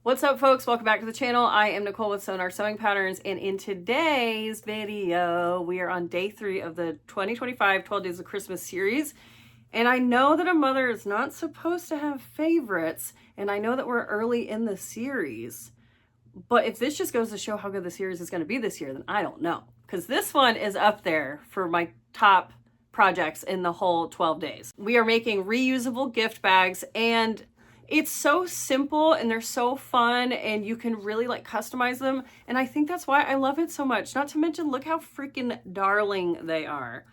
What's up, folks? Welcome back to the channel. I am Nicole with SewGnar Sewing Patterns, and in today's video, we are on day 3 of the 2025 12 Days of Christmas series. And I know that a mother is not supposed to have favorites, and I know that we're early in the series. But if this just goes to show how good the series is going to be this year, then I don't know. Because this one is up there for my top projects in the whole 12 days. We are making reusable gift bags, and it's so simple and they're so fun, and you can really like customize them. And I think that's why I love it so much. Not to mention, look how freaking darling they are.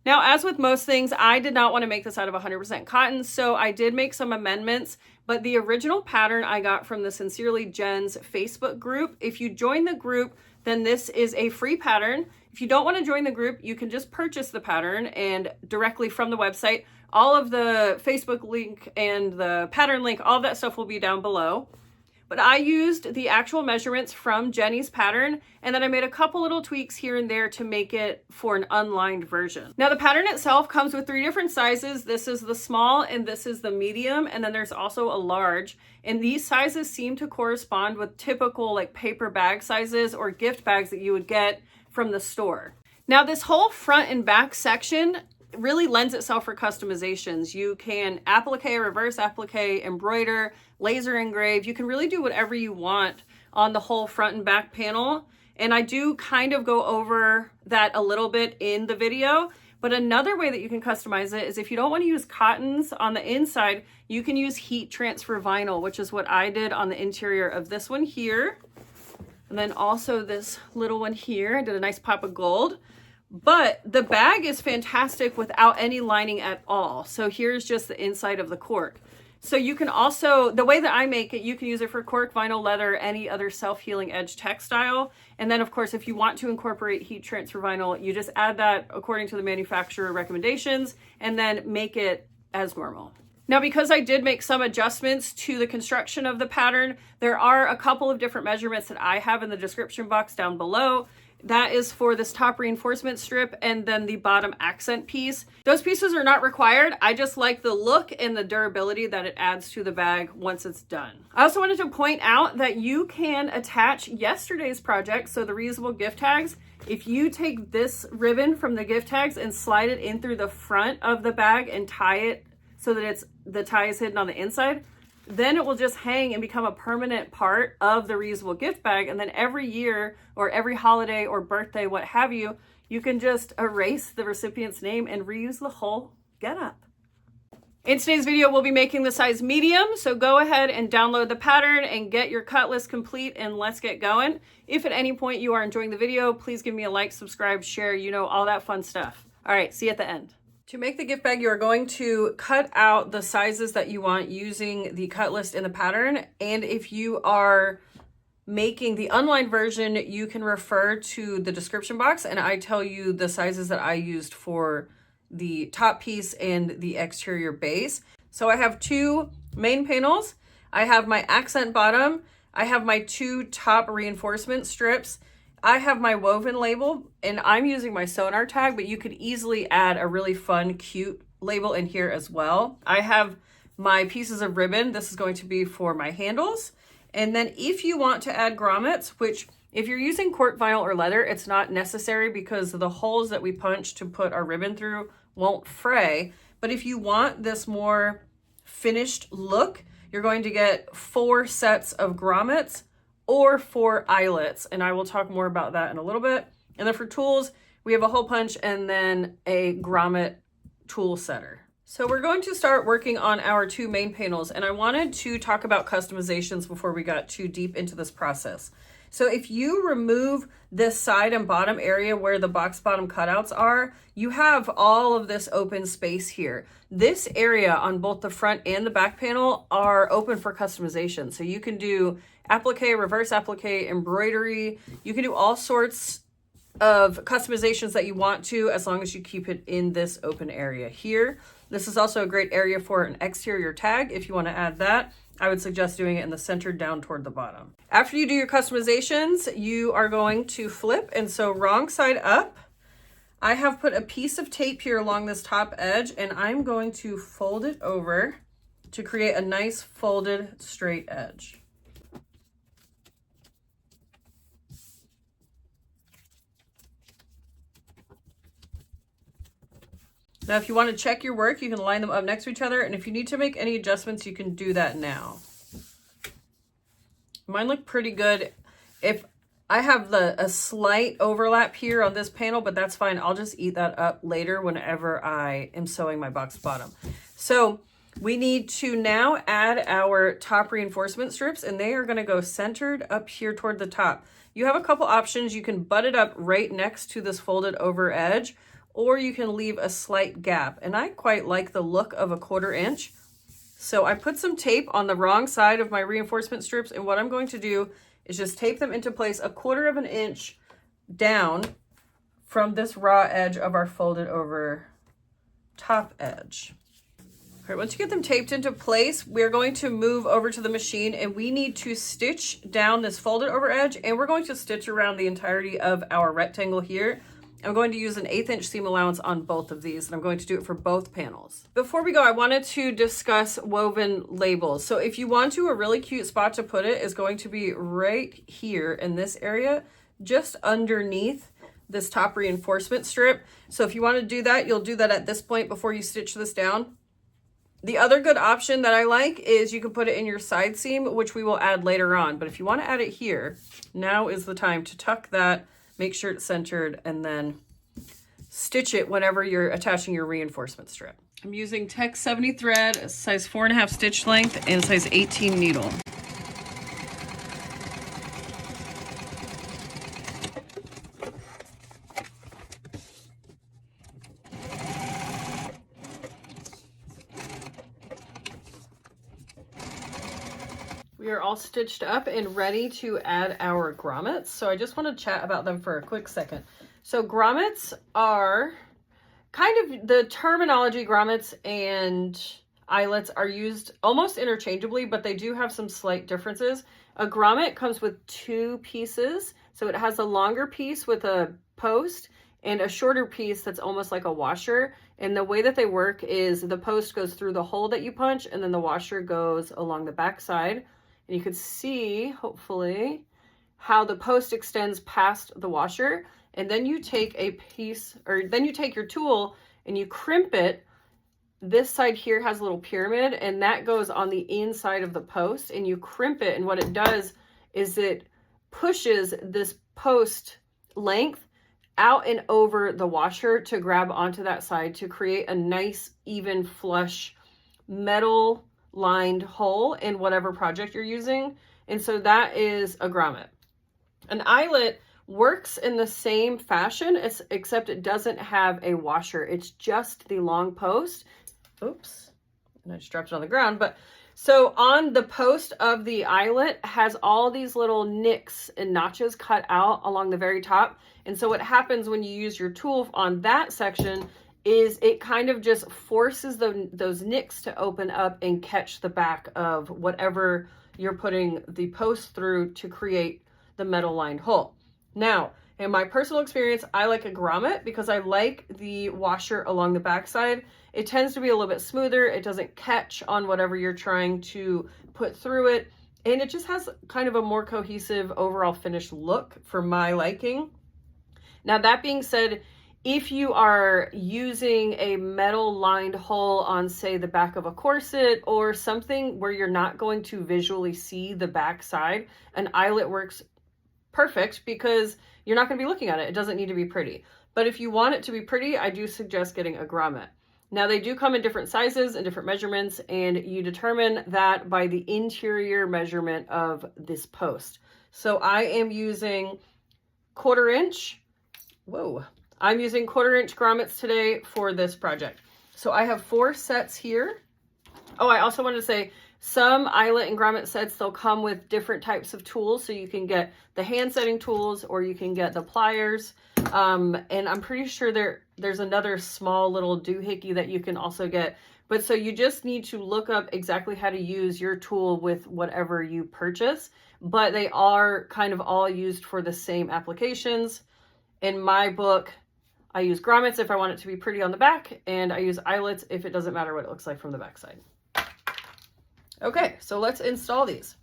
Now, as with most things, I did not want to make this out of 100% cotton, so I did make some amendments, but the original pattern I got from the Sincerely Jen's Facebook group. If you join the group, then this is a free pattern. If you don't want to join the group, you can just purchase the pattern and directly from the website. All of the Facebook link and the pattern link, all that stuff will be down below. But I used the actual measurements from Jenny's pattern, and then I made a couple little tweaks here and there to make it for an unlined version. Now, the pattern itself comes with 3 different sizes. This is the small, and this is the medium, and then there's also a large. And these sizes seem to correspond with typical like paper bag sizes or gift bags that you would get from the store. Now, this whole front and back section really lends itself for customizations. You can applique, reverse applique, embroider, laser engrave. You can really do whatever you want on the whole front and back panel. And I do kind of go over that a little bit in the video. But another way that you can customize it is if you don't want to use cottons on the inside, you can use heat transfer vinyl, which is what I did on the interior of this one here. And then also this little one here. I did a nice pop of gold. But the bag is fantastic without any lining at all. So here's just the inside of the cork. So you can also, the way that I make it, you can use it for cork, vinyl, leather, any other self-healing edge textile. And then of course, if you want to incorporate heat transfer vinyl, you just add that according to the manufacturer recommendations and then make it as normal. Now, because I did make some adjustments to the construction of the pattern, there are a couple of different measurements that I have in the description box down below. That is for this top reinforcement strip and then the bottom accent piece. Those pieces are not required. I just like the look and the durability that it adds to the bag once it's done. I also wanted to point out that you can attach yesterday's project, so the reusable gift tags. If you take this ribbon from the gift tags and slide it in through the front of the bag and tie it so that the tie is hidden on the inside, then it will just hang and become a permanent part of the reusable gift bag. And then every year or every holiday or birthday, what have you, you can just erase the recipient's name and reuse the whole getup. In today's video, we'll be making the size medium. So go ahead and download the pattern and get your cut list complete, and let's get going. If at any point you are enjoying the video, please give me a like, subscribe, share, you know, all that fun stuff. All right, see you at the end. To make the gift bag, you are going to cut out the sizes that you want using the cut list in the pattern. And if you are making the unlined version, you can refer to the description box and I tell you the sizes that I used for the top piece and the exterior base. So I have 2 main panels. I have my accent bottom. I have my 2 top reinforcement strips. I have my woven label, and I'm using my SewGnar tag, but you could easily add a really fun, cute label in here as well. I have my pieces of ribbon. This is going to be for my handles. And then if you want to add grommets, which if you're using cork, vinyl, or leather, it's not necessary because the holes that we punch to put our ribbon through won't fray. But if you want this more finished look, you're going to get 4 sets of grommets or 4 eyelets, and I will talk more about that in a little bit. And then for tools, we have a hole punch and then a grommet tool setter. So we're going to start working on our 2 main panels, and I wanted to talk about customizations before we got too deep into this process. So if you remove this side and bottom area where the box bottom cutouts are, you have all of this open space here. This area on both the front and the back panel are open for customization. So you can do applique, reverse applique, embroidery. You can do all sorts of customizations that you want to, as long as you keep it in this open area here. This is also a great area for an exterior tag. If you want to add that, I would suggest doing it in the center down toward the bottom. After you do your customizations, you are going to flip. And so wrong side up, I have put a piece of tape here along this top edge, and I'm going to fold it over to create a nice folded straight edge. Now, if you want to check your work, you can line them up next to each other. And if you need to make any adjustments, you can do that now. Mine look pretty good. If I have a slight overlap here on this panel, but that's fine. I'll just eat that up later whenever I am sewing my box bottom. So we need to now add our top reinforcement strips, and they are going to go centered up here toward the top. You have a couple options. You can butt it up right next to this folded over edge, or you can leave a slight gap. And I quite like the look of a 1/4 inch. So I put some tape on the wrong side of my reinforcement strips, and what I'm going to do is just tape them into place 1/4 inch down from this raw edge of our folded over top edge. All right, once you get them taped into place, we're going to move over to the machine, and we need to stitch down this folded over edge, and we're going to stitch around the entirety of our rectangle here. I'm going to use an 1/8 inch seam allowance on both of these, and I'm going to do it for both panels. Before we go, I wanted to discuss woven labels. So if you want to, a really cute spot to put it is going to be right here in this area, just underneath this top reinforcement strip. So if you want to do that, you'll do that at this point before you stitch this down. The other good option that I like is you can put it in your side seam, which we will add later on. But if you want to add it here, now is the time to tuck that, make sure it's centered, and then stitch it whenever you're attaching your reinforcement strip. I'm using Tech 70 thread, size 4.5 stitch length, and size 18 needle. We are all stitched up and ready to add our grommets. So I just want to chat about them for a quick second. So grommets are kind of the terminology. Grommets and eyelets are used almost interchangeably, but they do have some slight differences. A grommet comes with 2 pieces. So it has a longer piece with a post and a shorter piece that's almost like a washer. And the way that they work is the post goes through the hole that you punch, and then the washer goes along the back side. And you can see, hopefully, how the post extends past the washer. And then you take a piece, or then you take your tool and you crimp it. This side here has a little pyramid, and that goes on the inside of the post, and you crimp it. And what it does is it pushes this post length out and over the washer to grab onto that side to create a nice, even, flush metal lined hole in whatever project you're using. And so that is a grommet. An eyelet works in the same fashion, except it doesn't have a washer. It's just the long post. Oops, and I just dropped it on the ground. But so on the post of the eyelet has all these little nicks and notches cut out along the very top. And so what happens when you use your tool on that section is it kind of just forces those nicks to open up and catch the back of whatever you're putting the post through to create the metal lined hole. Now, in my personal experience, I like a grommet because I like the washer along the backside. It tends to be a little bit smoother. It doesn't catch on whatever you're trying to put through it. And it just has kind of a more cohesive overall finished look for my liking. Now, that being said, if you are using a metal lined hole on, say, the back of a corset or something where you're not going to visually see the back side, an eyelet works perfect because you're not going to be looking at it. It doesn't need to be pretty. But if you want it to be pretty, I do suggest getting a grommet. Now, they do come in different sizes and different measurements, and you determine that by the interior measurement of this post. So I am using 1/4 inch. Whoa. I'm using 1/4 inch grommets today for this project. So I have 4 sets here. Oh, I also wanted to say some eyelet and grommet sets, they'll come with different types of tools. So you can get the hand setting tools or you can get the pliers. And I'm pretty sure there's another small little doohickey that you can also get. But so you just need to look up exactly how to use your tool with whatever you purchase. But they are kind of all used for the same applications. In my book, I use grommets if I want it to be pretty on the back, and I use eyelets if it doesn't matter what it looks like from the back side. Okay, so let's install these.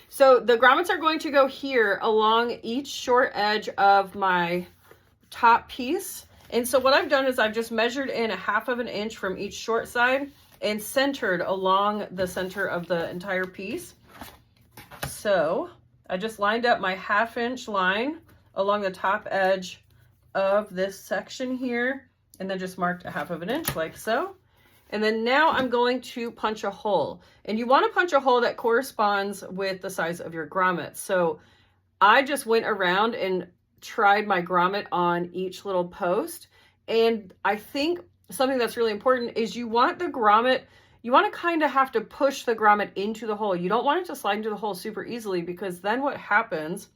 So the grommets are going to go here along each short edge of my top piece, And so what I've done is I've just measured in 1/2 inch from each short side and centered along the center of the entire piece. So I just lined up my 1/2 inch line along the top edge of this section here, and then just marked 1/2 inch like so. And then now I'm going to punch a hole, and you want to punch a hole that corresponds with the size of your grommet. So I just went around and tried my grommet on each little post. And I think something that's really important is you want the grommet, you want to kind of have to push the grommet into the hole. You don't want it to slide into the hole super easily, because then what happens,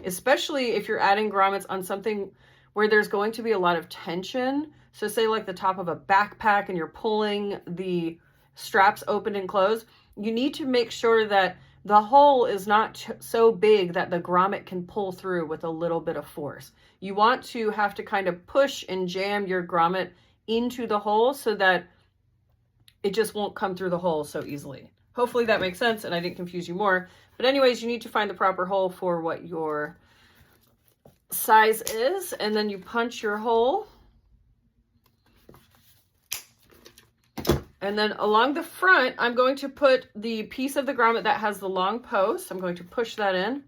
especially if you're adding grommets on something where there's going to be a lot of tension, so say like the top of a backpack and you're pulling the straps open and closed, you need to make sure that the hole is not so big that the grommet can pull through with a little bit of force. You want to have to kind of push and jam your grommet into the hole so that it just won't come through the hole so easily. Hopefully that makes sense and I didn't confuse you more. But anyways, you need to find the proper hole for what your size is, and then you punch your hole. And then along the front, I'm going to put the piece of the grommet that has the long post. I'm going to push that in.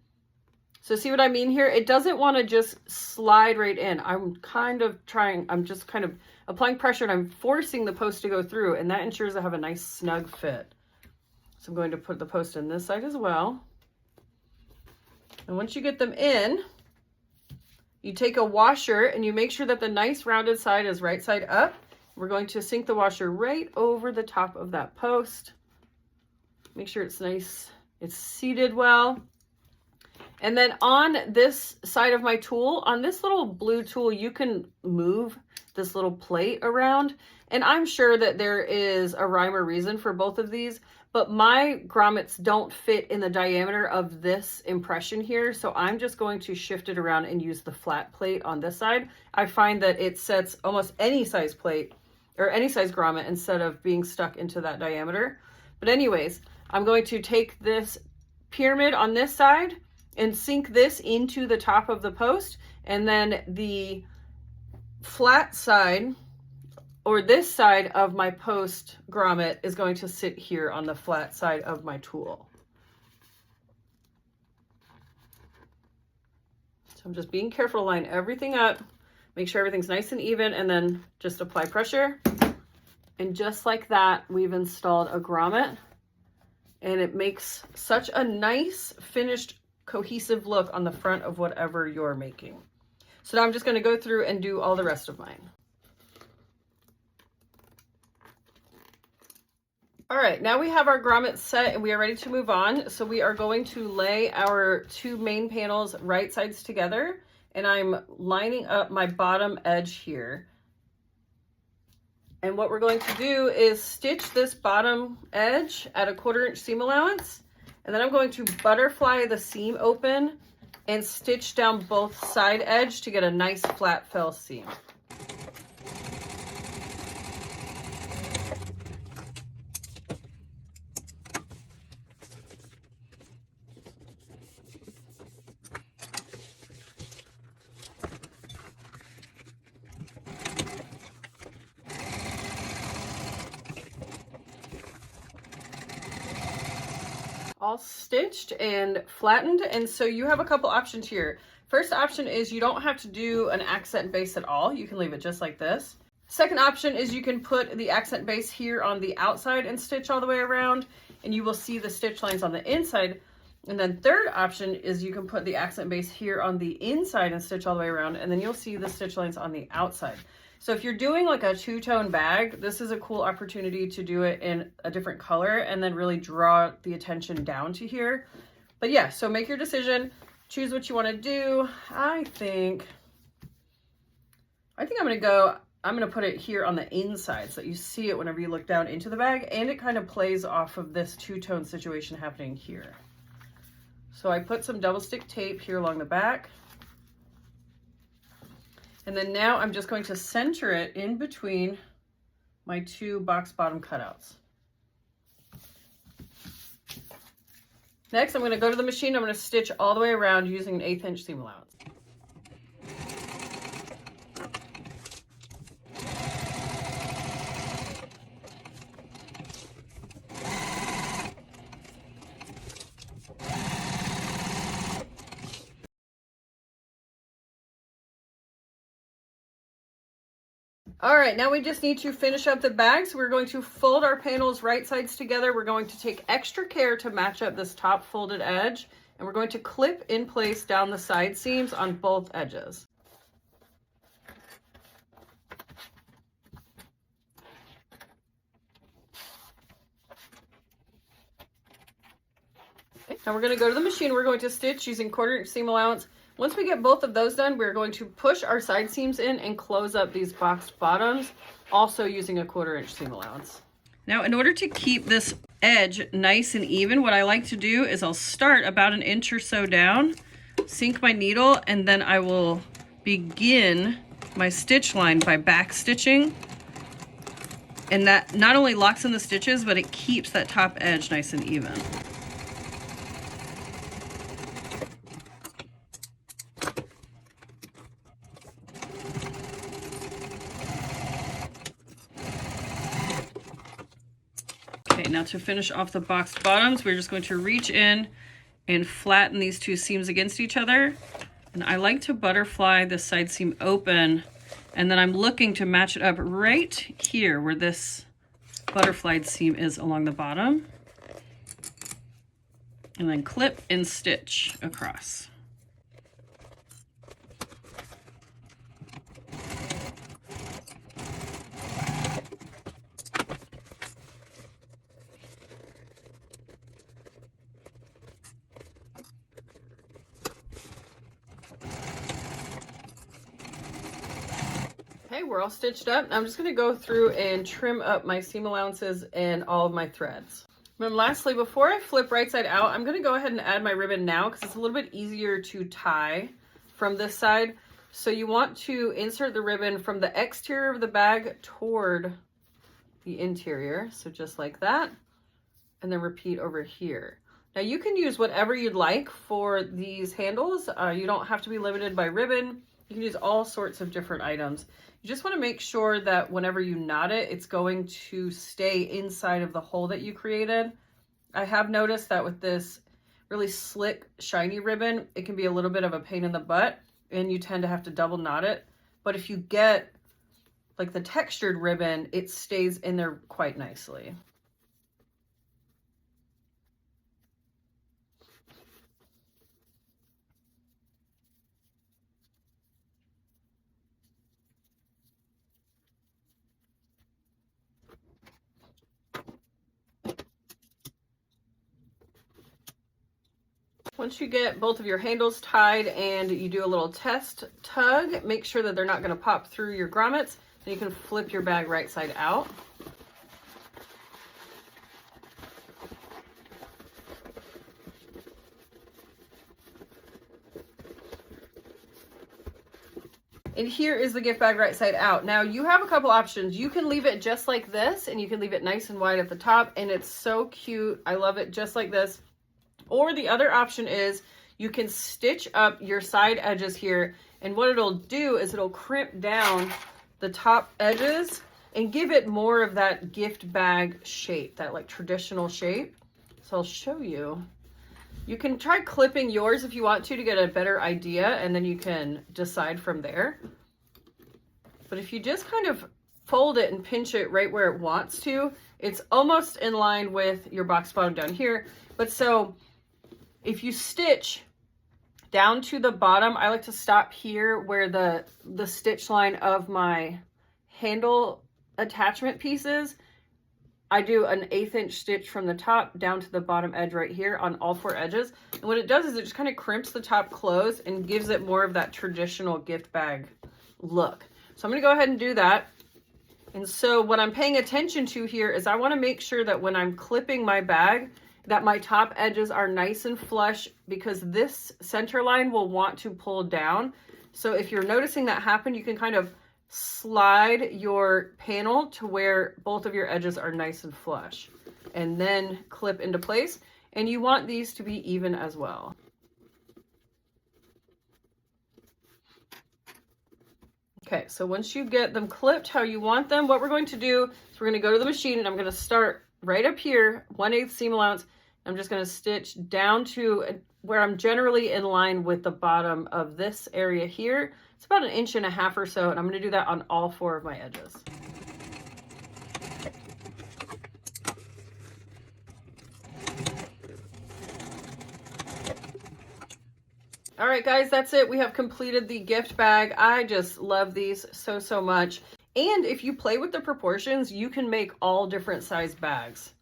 So see what I mean here? It doesn't want to just slide right in. I'm just kind of applying pressure, and I'm forcing the post to go through, and that ensures I have a nice snug fit. So I'm going to put the post in this side as well. And once you get them in, you take a washer and you make sure that the nice rounded side is right side up. We're going to sink the washer right over the top of that post. Make sure it's nice, it's seated well. And then on this side of my tool, on this little blue tool, you can move this little plate around. And I'm sure that there is a rhyme or reason for both of these, but my grommets don't fit in the diameter of this impression here. So I'm just going to shift it around and use the flat plate on this side. I find that it sets almost any size plate or any size grommet instead of being stuck into that diameter. But anyways, I'm going to take this pyramid on this side and sink this into the top of the post, and then the flat side, or this side of my post grommet, is going to sit here on the flat side of my tool. So I'm just being careful to line everything up, make sure everything's nice and even, and then just apply pressure. And just like that, we've installed a grommet, and it makes such a nice finished cohesive look on the front of whatever you're making. So now I'm just going to go through and do all the rest of mine. All right, now we have our grommet set and we are ready to move on. So we are going to lay our two main panels right sides together, and I'm lining up my bottom edge here. And what we're going to do is stitch this bottom edge at a 1/4 inch seam allowance. And then I'm going to butterfly the seam open and stitch down both side edge to get a nice flat fell seam. All stitched and flattened, and so you have a couple options here. First option is you don't have to do an accent base at all. You can leave it just like this. Second option is you can put the accent base here on the outside and stitch all the way around, and you will see the stitch lines on the inside. And then third option is you can put the accent base here on the inside and stitch all the way around, and then you'll see the stitch lines on the outside. So if you're doing like a two-tone bag, this is a cool opportunity to do it in a different color and then really draw the attention down to here. But yeah, so make your decision, choose what you want to do. I think I'm going to put it here on the inside so that you see it whenever you look down into the bag, and it kind of plays off of this two-tone situation happening here. So I put some double stick tape here along the back. And then now I'm just going to center it in between my two box bottom cutouts. Next, I'm going to go to the machine. I'm going to stitch all the way around using an 1/8 inch seam allowance. All right, now we just need to finish up the bags. We're going to fold our panels right sides together. We're going to take extra care to match up this top folded edge, and we're going to clip in place down the side seams on both edges. Okay, now we're going to go to the machine. We're going to stitch using 1/4 inch seam allowance. Once we get both of those done, we're going to push our side seams in and close up these boxed bottoms, also using a 1/4 inch seam allowance. Now, in order to keep this edge nice and even, what I like to do is I'll start about 1 inch or so down, sink my needle, and then I will begin my stitch line by back stitching. And that not only locks in the stitches, but it keeps that top edge nice and even. Now to finish off the boxed bottoms, we're just going to reach in and flatten these two seams against each other. And I like to butterfly the side seam open, and then I'm looking to match it up right here where this butterflied seam is along the bottom. And then clip and stitch across. Okay, we're all stitched up. I'm just gonna go through and trim up my seam allowances and all of my threads. And lastly, before I flip right side out, I'm gonna go ahead and add my ribbon now because it's a little bit easier to tie from this side. So you want to insert the ribbon from the exterior of the bag toward the interior. So just like that, and then repeat over here. Now you can use whatever you'd like for these handles. You don't have to be limited by ribbon. You can use all sorts of different items. You just want to make sure that whenever you knot it, it's going to stay inside of the hole that you created. I have noticed that with this really slick, shiny ribbon, it can be a little bit of a pain in the butt and you tend to have to double knot it. But if you get like the textured ribbon, it stays in there quite nicely. Once you get both of your handles tied and you do a little test tug, make sure that they're not going to pop through your grommets. Then you can flip your bag right side out. And here is the gift bag right side out. Now you have a couple options. You can leave it just like this and you can leave it nice and wide at the top and it's so cute. I love it just like this. Or the other option is you can stitch up your side edges here, and what it'll do is it'll crimp down the top edges and give it more of that gift bag shape, that like traditional shape. So I'll show you. You can try clipping yours if you want to get a better idea, and then you can decide from there. But if you just kind of fold it and pinch it right where it wants to, it's almost in line with your box bottom down here. But so if you stitch down to the bottom, I like to stop here where the stitch line of my handle attachment pieces. I do an 1/8 inch stitch from the top down to the bottom edge right here on all 4 edges. And what it does is it just kind of crimps the top close and gives it more of that traditional gift bag look. So I'm going to go ahead and do that. And so what I'm paying attention to here is I want to make sure that when I'm clipping my bag, that my top edges are nice and flush, because this center line will want to pull down. So if you're noticing that happen, you can kind of slide your panel to where both of your edges are nice and flush and then clip into place. And you want these to be even as well. Okay, so once you get them clipped how you want them, what we're going to do is we're going to go to the machine and I'm going to start right up here, 1/8 seam allowance. I'm just going to stitch down to where I'm generally in line with the bottom of this area here. It's about 1.5 inches or so, and I'm going to do that on all 4 of my edges. All right, guys, that's it. We have completed the gift bag. I just love these so much. And if you play with the proportions, you can make all different size bags.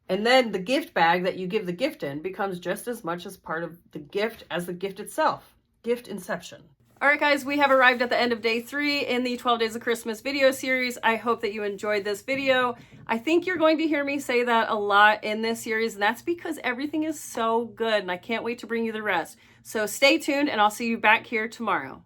And then the gift bag that you give the gift in becomes just as much as part of the gift as the gift itself. Gift inception. All right, guys, we have arrived at the end of day 3 in the 12 Days of Christmas video series. I hope that you enjoyed this video. I think you're going to hear me say that a lot in this series, and that's because everything is so good, and I can't wait to bring you the rest. So stay tuned, and I'll see you back here tomorrow.